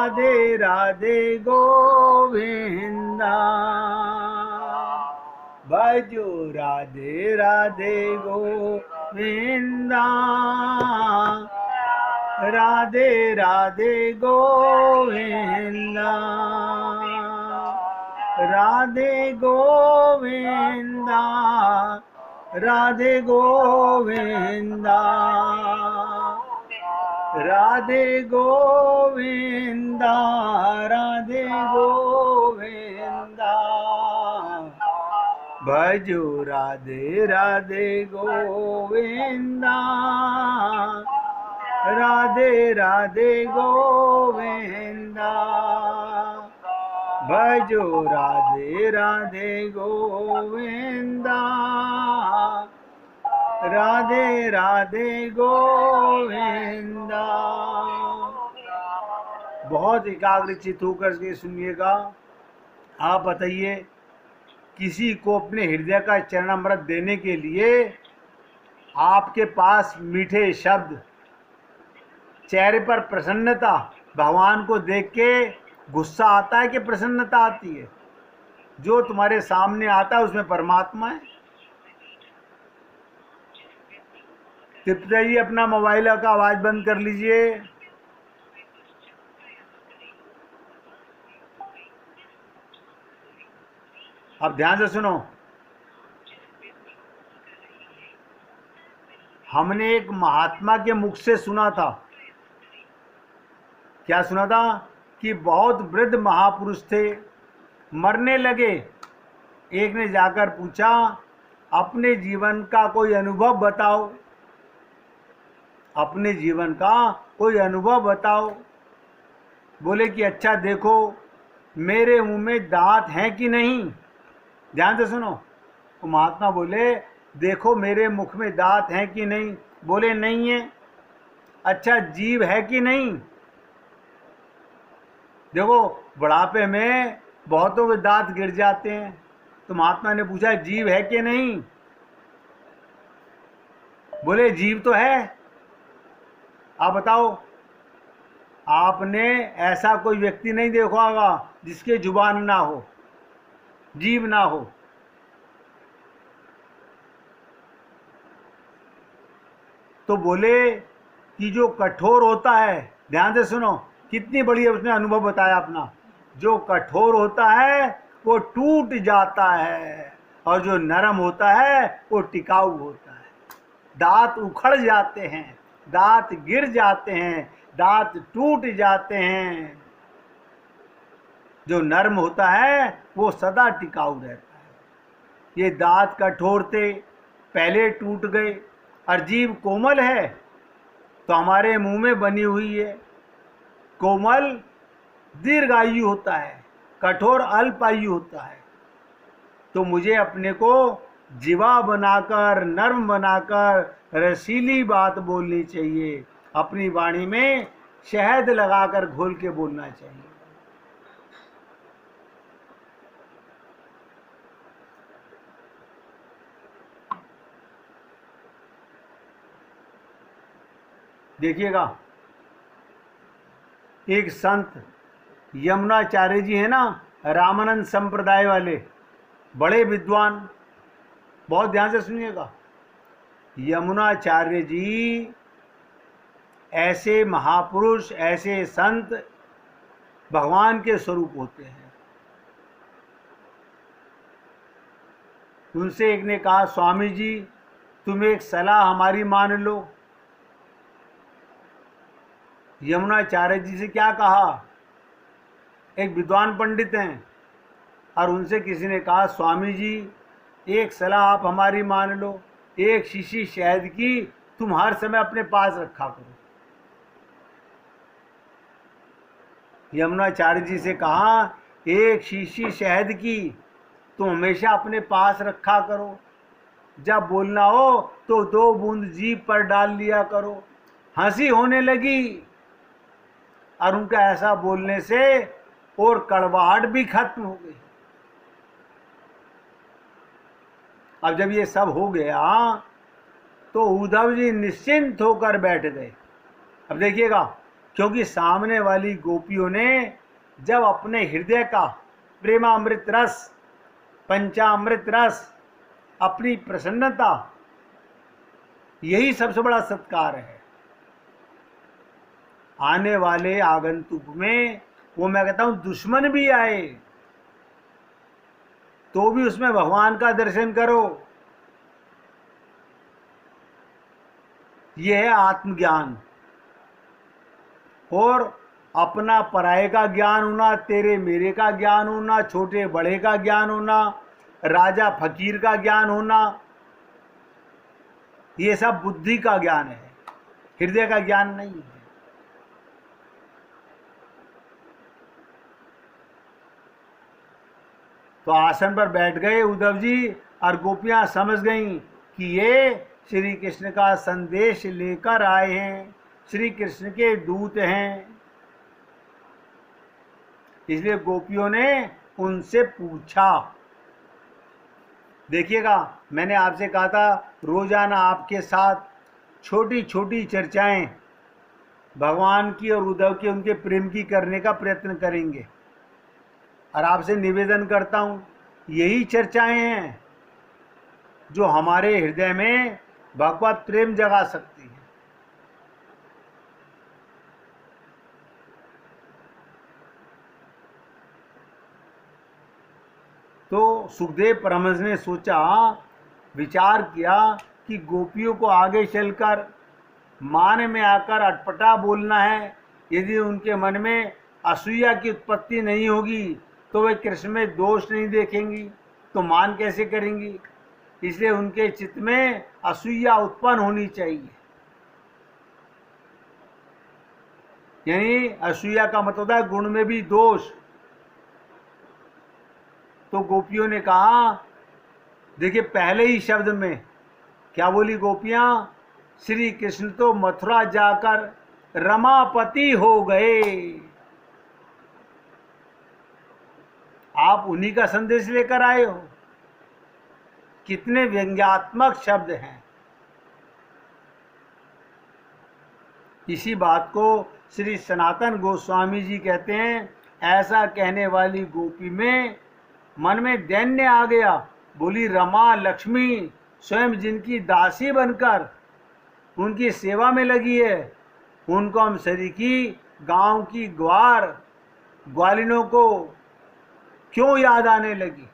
राधे राधे गोविंदा, भजो राधे राधे गोविंदा, राधे राधे गोविंदा, राधे गोविंदा, राधे गोविंदा, राधे गोविंदा, राधे गोविंदा, भजो राधे राधे गोविंदा, राधे राधे गोविंदा, भजो राधे राधे गोविंदा, राधे राधे गोविंदा। बहुत एकाग्रचित होकर के सुनिएगा। आप बताइए, किसी को अपने हृदय का चरणामृत देने के लिए आपके पास मीठे शब्द, चेहरे पर प्रसन्नता, भगवान को देख के गुस्सा आता है कि प्रसन्नता आती है? जो तुम्हारे सामने आता है उसमें परमात्मा है। तृप्ता जी, अपना मोबाइल का आवाज बंद कर लीजिए। अब ध्यान से सुनो। हमने एक महात्मा के मुख से सुना था। क्या सुना था? कि बहुत वृद्ध महापुरुष थे, मरने लगे। एक ने जाकर पूछा, अपने जीवन का कोई अनुभव बताओ, अपने जीवन का कोई अनुभव बताओ। बोले कि अच्छा देखो, मेरे मुंह में दांत हैं कि नहीं। ध्यान से सुनो। तो महात्मा बोले, देखो मेरे मुख में दांत हैं कि नहीं। बोले नहीं है। अच्छा, जीभ है कि नहीं। देखो, बुढ़ापे में बहुतों के दांत गिर जाते हैं। तो महात्मा ने पूछा, जीभ है कि नहीं। बोले जीभ तो है। आप बताओ, आपने ऐसा कोई व्यक्ति नहीं देखा होगा जिसके जुबान ना हो, जीभ ना हो। तो बोले कि जो कठोर होता है, ध्यान से सुनो, कितनी बढ़िया उसने अनुभव बताया अपना। जो कठोर होता है वो टूट जाता है, और जो नरम होता है वो टिकाऊ होता है। दांत उखड़ जाते हैं, दांत गिर जाते हैं, दांत टूट जाते हैं। जो नरम होता है वो सदा टिकाऊ रहता है। ये दांत कठोर थे, पहले टूट गए। और जीभ कोमल है तो हमारे मुंह में बनी हुई है। कोमल दीर्घायु होता है, कठोर अल्पायु होता है। तो मुझे अपने को जीवा बनाकर, नर्म बनाकर रसीली बात बोलनी चाहिए। अपनी वाणी में शहद लगाकर घोल के बोलना चाहिए। देखिएगा, एक संत यमुनाचार्य जी है ना, रामानंद संप्रदाय वाले, बड़े विद्वान। बहुत ध्यान से सुनिएगा। यमुनाचार्य जी ऐसे महापुरुष, ऐसे संत भगवान के स्वरूप होते हैं। उनसे एक ने कहा, स्वामी जी तुम एक सलाह हमारी मान लो। यमुनाचार्य जी से क्या कहा? एक विद्वान पंडित हैं, और उनसे किसी ने कहा, स्वामी जी एक सलाह आप हमारी मान लो। एक शीशी शहद की तुम हर समय अपने पास रखा करो। यमुनाचार्य जी से कहा, एक शीशी शहद की तुम हमेशा अपने पास रखा करो। जब बोलना हो तो 2 बूंद जीभ पर डाल लिया करो। हंसी होने लगी, और उनका ऐसा बोलने से और कड़वाहट भी खत्म हो गई। अब जब ये सब हो गया तो उद्धव जी निश्चिंत होकर बैठ गए। अब देखिएगा, क्योंकि सामने वाली गोपियों ने जब अपने हृदय का प्रेमामृत रस, पंचामृत रस, अपनी प्रसन्नता, यही सबसे बड़ा सत्कार है। आने वाले आगंतुक में वो मैं कहता हूं दुश्मन भी आए तो भी उसमें भगवान का दर्शन करो। यह है आत्मज्ञान। और अपना पराये का ज्ञान होना, तेरे मेरे का ज्ञान होना, छोटे बड़े का ज्ञान होना, राजा फकीर का ज्ञान होना, ये सब बुद्धि का ज्ञान है, हृदय का ज्ञान नहीं है। तो आसन पर बैठ गए उद्धव जी और गोपियां समझ गईं कि ये श्री कृष्ण का संदेश लेकर आए हैं, श्री कृष्ण के दूत हैं। इसलिए गोपियों ने उनसे पूछा। देखिएगा, मैंने आपसे कहा था रोजाना आपके साथ छोटी छोटी चर्चाएं भगवान की और उद्धव की, उनके प्रेम की करने का प्रयत्न करेंगे। और आपसे निवेदन करता हूं, यही चर्चाएं हैं जो हमारे हृदय में भगवत प्रेम जगा सकती है। तो सुखदेव परमहंस ने सोचा, विचार किया कि गोपियों को आगे चलकर मान में आकर अटपटा बोलना है। यदि उनके मन में असूया की उत्पत्ति नहीं होगी तो वे कृष्ण में दोष नहीं देखेंगी, तो मान कैसे करेंगी। इसलिए उनके चित्त में असूया उत्पन्न होनी चाहिए। यानी असूया का मतलब है गुण में भी दोष। तो गोपियों ने कहा, देखिए पहले ही शब्द में क्या बोली गोपियां, श्री कृष्ण तो मथुरा जाकर रमापति हो गए। आप उन्हीं का संदेश लेकर आए हो। कितने व्यंग्यात्मक शब्द हैं। इसी बात को श्री सनातन गोस्वामी जी कहते हैं, ऐसा कहने वाली गोपी में मन में दैन्य आ गया। बोली, रमा लक्ष्मी स्वयं जिनकी दासी बनकर उनकी सेवा में लगी है, उनको हम सरीकी गांव की ग्वालिनों को क्यों याद आने लगी।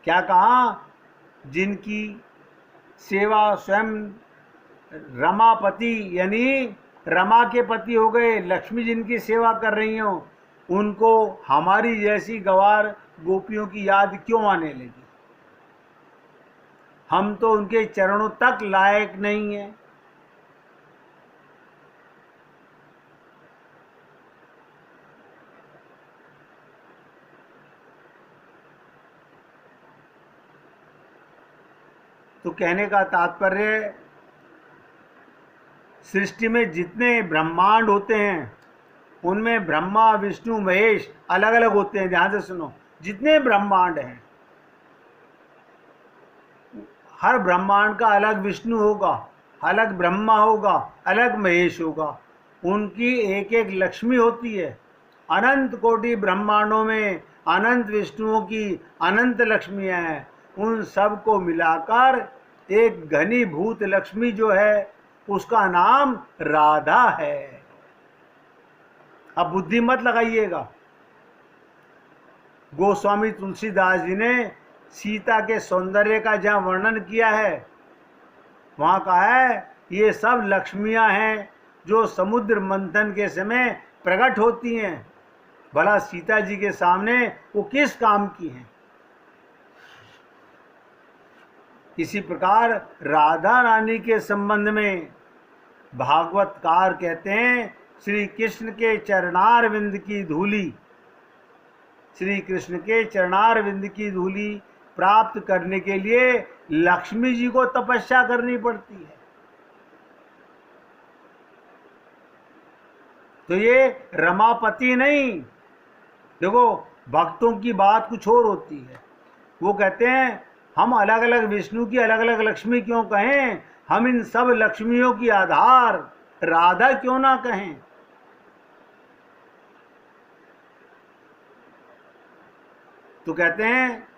क्या कहा, जिनकी सेवा स्वयं रमापति यानी रमा के पति हो गए, लक्ष्मी जिनकी सेवा कर रही हो, उनको हमारी जैसी गवार गोपियों की याद क्यों आने लगी। हम तो उनके चरणों तक लायक नहीं हैं। तो कहने का तात्पर्य, सृष्टि में जितने ब्रह्मांड होते हैं उनमें ब्रह्मा विष्णु महेश अलग अलग होते हैं। ध्यान से सुनो, जितने ब्रह्मांड हैं हर ब्रह्मांड का अलग विष्णु होगा, अलग ब्रह्मा होगा, अलग महेश होगा। उनकी एक एक लक्ष्मी होती है। अनंत कोटि ब्रह्मांडों में अनंत विष्णुओं की अनंत लक्ष्मियां हैं। उन सब को मिलाकर एक घनीभूत लक्ष्मी जो है उसका नाम राधा है। अब बुद्धि मत लगाइएगा। गोस्वामी तुलसीदास जी ने सीता के सौंदर्य का जहाँ वर्णन किया है वहाँ कहा है, ये सब लक्ष्मियाँ हैं जो समुद्र मंथन के समय प्रकट होती हैं। भला सीता जी के सामने वो किस काम की हैं। इसी प्रकार राधा रानी के संबंध में भागवतकार कहते हैं, श्री कृष्ण के चरणारविंद की धूली, श्री कृष्ण के चरणारविंद की धूली प्राप्त करने के लिए लक्ष्मी जी को तपस्या करनी पड़ती है। तो ये रमापति नहीं। देखो, भक्तों की बात कुछ और होती है। वो कहते हैं हम अलग अलग विष्णु की अलग अलग लक्ष्मी क्यों कहें, हम इन सब लक्ष्मियों की आधार राधा क्यों ना कहें। तो कहते हैं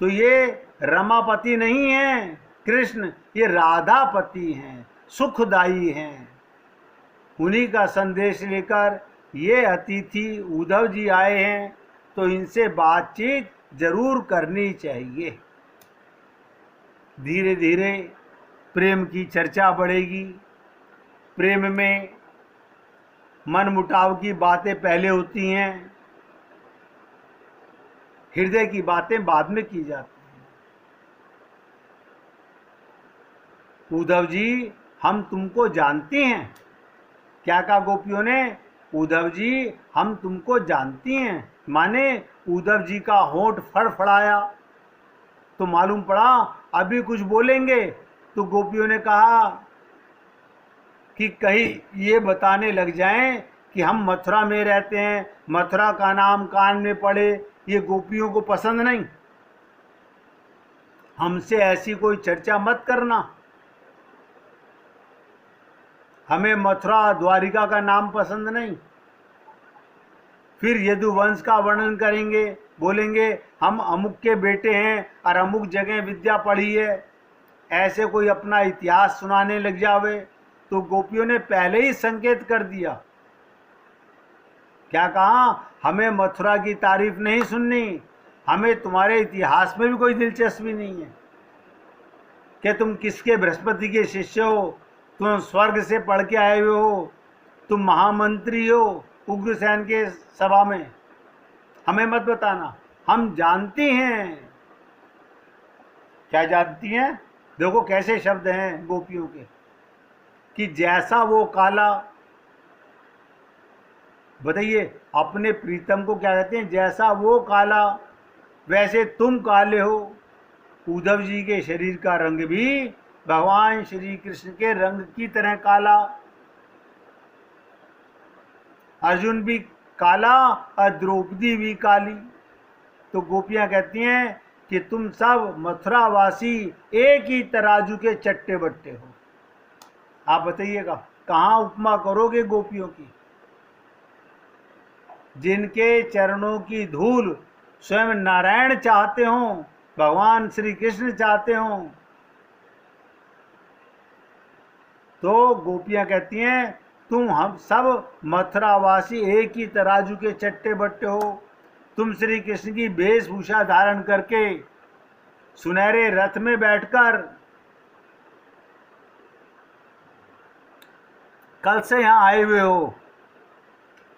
तो ये रमापति नहीं है कृष्ण, ये राधापति हैं, सुखदाई हैं। उन्हीं का संदेश लेकर ये अतिथि उद्धव जी आए हैं, तो इनसे बातचीत जरूर करनी चाहिए। धीरे धीरे प्रेम की चर्चा बढ़ेगी। प्रेम में मन मुटाव की बातें पहले होती हैं, हृदय की बातें बाद में की जाती हैं। उद्धव जी हम तुमको जानती हैं। क्या कहा गोपियों ने? उद्धव जी हम तुमको जानती हैं। माने उद्धव जी का होंठ फड़फड़ाया तो मालूम पड़ा अभी कुछ बोलेंगे, तो गोपियों ने कहा कि कहीं ये बताने लग जाएं कि हम मथुरा में रहते हैं, मथुरा का नाम कान में पड़े, ये गोपियों को पसंद नहीं। हमसे ऐसी कोई चर्चा मत करना। हमें मथुरा द्वारिका का नाम पसंद नहीं। फिर यदुवंश का वर्णन करेंगे, बोलेंगे हम अमुक के बेटे हैं और अमुक जगह विद्या पढ़ी है। ऐसे कोई अपना इतिहास सुनाने लग जावे तो गोपियों ने पहले ही संकेत कर दिया। क्या कहा? हमें मथुरा की तारीफ नहीं सुननी, हमें तुम्हारे इतिहास में भी कोई दिलचस्पी नहीं है कि तुम किसके बृहस्पति के शिष्य हो, तुम स्वर्ग से पढ़ के आए हुए हो, तुम महामंत्री हो उग्रसेन के सभा में। हमें मत बताना, हम जानती हैं। क्या जानती हैं? देखो कैसे शब्द हैं गोपियों के कि जैसा वो काला, बताइए अपने प्रीतम को क्या कहते हैं? जैसा वो काला वैसे तुम काले हो। उद्धव जी के शरीर का रंग भी भगवान श्री कृष्ण के रंग की तरह काला। अर्जुन भी काला और द्रौपदी भी काली। तो गोपियां कहती हैं कि तुम सब मथुरावासी एक ही तराजू के चट्टे बट्टे हो। आप बताइएगा कहाँ उपमा करोगे गोपियों की? जिनके चरणों की धूल स्वयं नारायण चाहते हों, भगवान श्री कृष्ण चाहते हों, तो गोपियां कहती हैं तुम हम सब मथुरावासी एक ही तराजू के चट्टे बट्टे हो। तुम श्री कृष्ण की वेशभूषा धारण करके सुनहरे रथ में बैठकर कल से यहाँ आए हुए हो।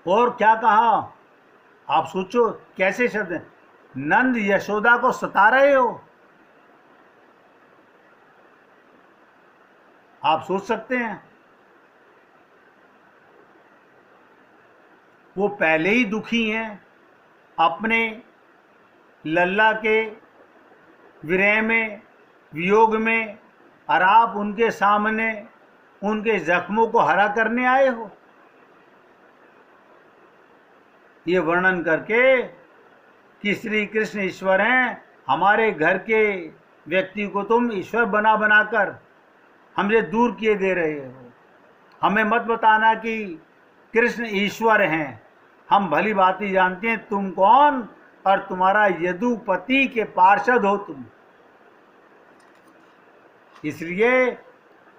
और क्या कहा? आप सोचो कैसे शब्द हैं। नंद यशोदा को सता रहे हो। आप सोच सकते हैं वो पहले ही दुखी हैं अपने लल्ला के विरह में, वियोग में, और आप उनके सामने उनके जख्मों को हरा करने आए हो। ये वर्णन करके कि श्री कृष्ण ईश्वर हैं, हमारे घर के व्यक्ति को तुम ईश्वर बना बनाकर हमसे दूर किए दे रहे हो। हमें मत बताना कि कृष्ण ईश्वर हैं। हम भली भांति जानते हैं तुम कौन और तुम्हारा यदुपति के पार्षद हो तुम। इसलिए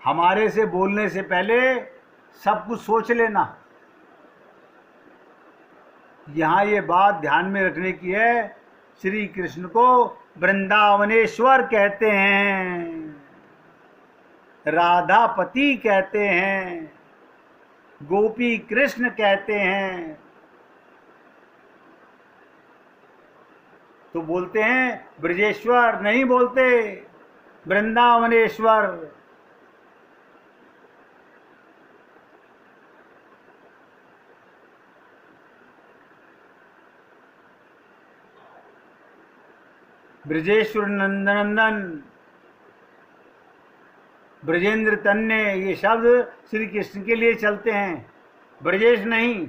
हमारे से बोलने से पहले सब कुछ सोच लेना। यहाँ ये बात ध्यान में रखने की है, श्री कृष्ण को वृंदावनेश्वर कहते हैं, राधापति कहते हैं, गोपी कृष्ण कहते हैं। तो बोलते हैं ब्रजेश्वर, नहीं बोलते वृंदावनेश्वर। ब्रजेश्वर नंदनंदन, ब्रजेंद्र तन्ने, ये शब्द श्री कृष्ण के लिए चलते हैं, ब्रजेश नहीं।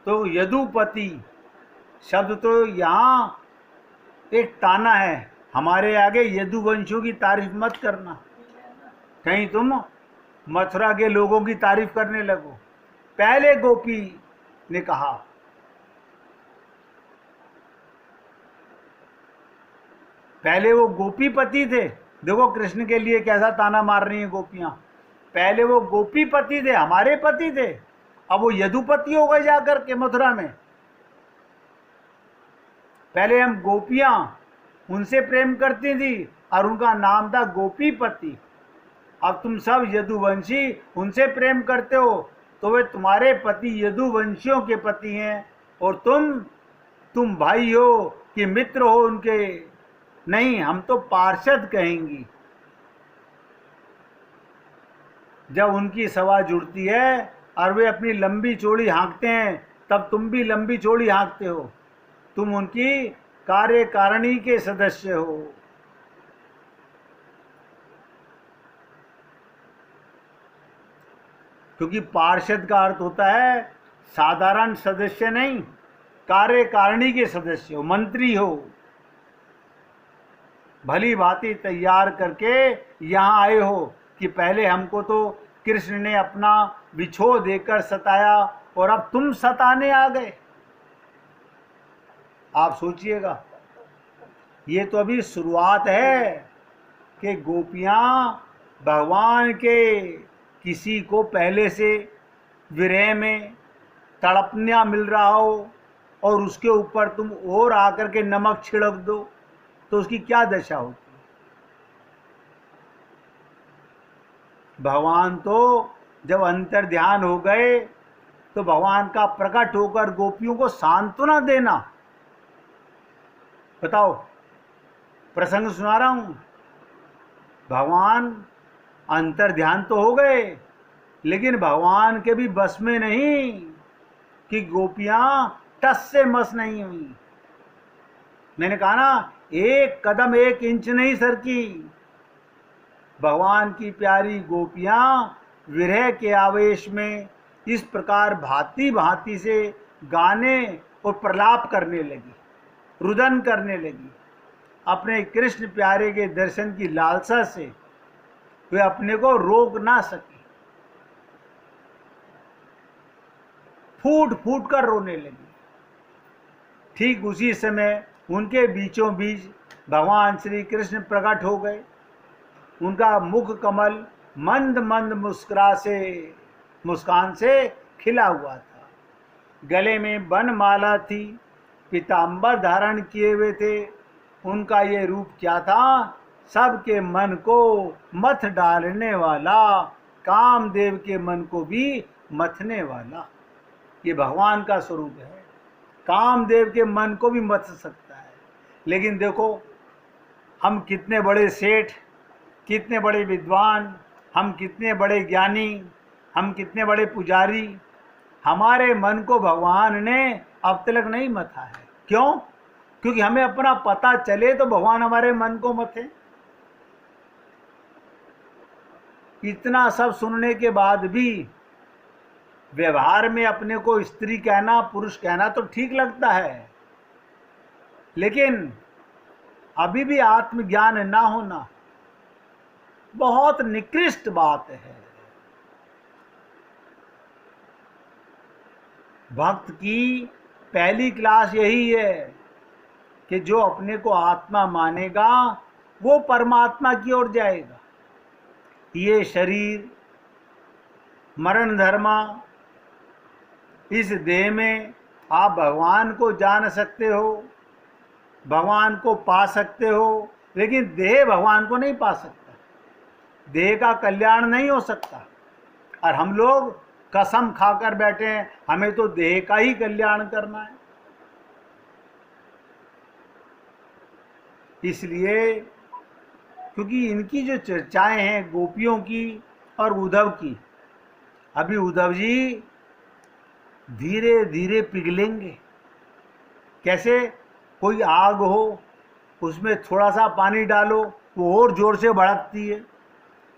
तो यदुपति शब्द तो यहाँ एक ताना है, हमारे आगे यदुवंशियों की तारीफ मत करना, कहीं तुम मथुरा के लोगों की तारीफ करने लगो। पहले गोपी ने कहा पहले वो गोपीपति थे, देखो कृष्ण के लिए कैसा ताना मार रही हैं गोपियां। पहले वो गोपीपति थे, हमारे पति थे, अब वो यदुपति हो गए जाकर के मथुरा में। पहले हम गोपियां उनसे प्रेम करती थी और उनका नाम था गोपीपति। अब तुम सब यदुवंशी उनसे प्रेम करते हो तो वे तुम्हारे पति यदुवंशियों के पति हैं, और तुम भाई हो कि मित्र हो उनके? नहीं, हम तो पार्षद कहेंगी। जब उनकी सभा जुड़ती है और वे अपनी लंबी चौड़ी हाँकते हैं, तब तुम भी लंबी चौड़ी हाँकते हो। तुम उनकी कार्यकारिणी के सदस्य हो। क्योंकि पार्षद का अर्थ होता है साधारण सदस्य नहीं, कार्यकारिणी के सदस्य हो, मंत्री हो। भली भांति तैयार करके यहाँ आए हो कि पहले हमको तो कृष्ण ने अपना बिछो देकर सताया और अब तुम सताने आ गए। आप सोचिएगा, ये तो अभी शुरुआत है कि गोपियां भगवान के किसी को पहले से विरह में तड़पना मिल रहा हो और उसके ऊपर तुम और आकर के नमक छिड़क दो तो उसकी क्या दशा होती। भगवान तो जब अंतर ध्यान हो गए तो भगवान का प्रकट होकर गोपियों को सांत्वना देना। बताओ, प्रसंग सुना रहा हूं। भगवान अंतर ध्यान तो हो गए, लेकिन भगवान के भी बस में नहीं कि गोपियां टस से मस नहीं हुई। मैंने कहा ना, एक कदम एक इंच नहीं सरकी। भगवान की प्यारी गोपियां विरह के आवेश में इस प्रकार भांति भांति से गाने और प्रलाप करने लगी, रुदन करने लगी। अपने कृष्ण प्यारे के दर्शन की लालसा से वे अपने को रोक ना सके, फूट फूट कर रोने लगी। ठीक उसी समय उनके बीचों बीच भगवान श्री कृष्ण प्रकट हो गए। उनका मुख कमल मंद मंद मुस्कान से खिला हुआ था। गले में बनमाला थी, पीतांबर धारण किए हुए थे। उनका ये रूप क्या था? सबके मन को मथ डालने वाला, कामदेव के मन को भी मथने वाला। ये भगवान का स्वरूप है, कामदेव के मन को भी मथ सकता है। लेकिन देखो, हम कितने बड़े सेठ, कितने बड़े विद्वान, हम कितने बड़े ज्ञानी, हम कितने बड़े पुजारी, हमारे मन को भगवान ने अब तक नहीं मथा है। क्यों? क्योंकि हमें अपना पता चले तो भगवान हमारे मन को मथे। इतना सब सुनने के बाद भी व्यवहार में अपने को स्त्री कहना, पुरुष कहना तो ठीक लगता है, लेकिन अभी भी आत्मज्ञान ना होना बहुत निकृष्ट बात है। भक्त की पहली क्लास यही है कि जो अपने को आत्मा मानेगा वो परमात्मा की ओर जाएगा। ये शरीर मरण धर्मा, इस देह में आप भगवान को जान सकते हो, भगवान को पा सकते हो, लेकिन देह भगवान को नहीं पा सकता। देह का कल्याण नहीं हो सकता। और हम लोग कसम खाकर बैठे हैं हमें तो देह का ही कल्याण करना है। इसलिए क्योंकि इनकी जो चर्चाएं हैं गोपियों की और उद्धव की, अभी उद्धव जी धीरे धीरे पिघलेंगे। कैसे? कोई आग हो, उसमें थोड़ा सा पानी डालो, वो और जोर से भड़कती है,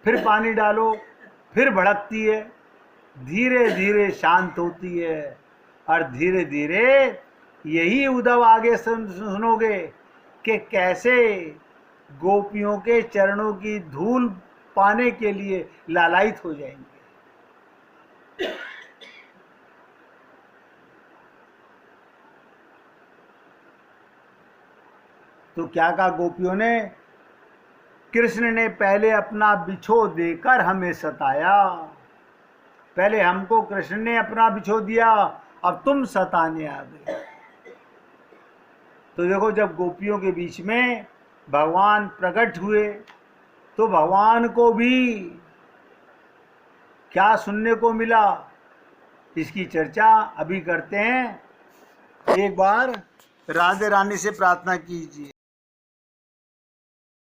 फिर पानी डालो, फिर भड़कती है, धीरे धीरे शांत होती है। और धीरे धीरे यही उद्धव आगे सुनोगे कि कैसे गोपियों के चरणों की धूल पाने के लिए लालायित हो जाएंगे। तो क्या कहा गोपियों ने, कृष्ण ने पहले अपना बिछो देकर हमें सताया। पहले हमको कृष्ण ने अपना बिछो दिया, अब तुम सताने आ गए। तो देखो, जब गोपियों के बीच में भगवान प्रकट हुए तो भगवान को भी क्या सुनने को मिला, इसकी चर्चा अभी करते हैं। एक बार राधे रानी से प्रार्थना कीजिए।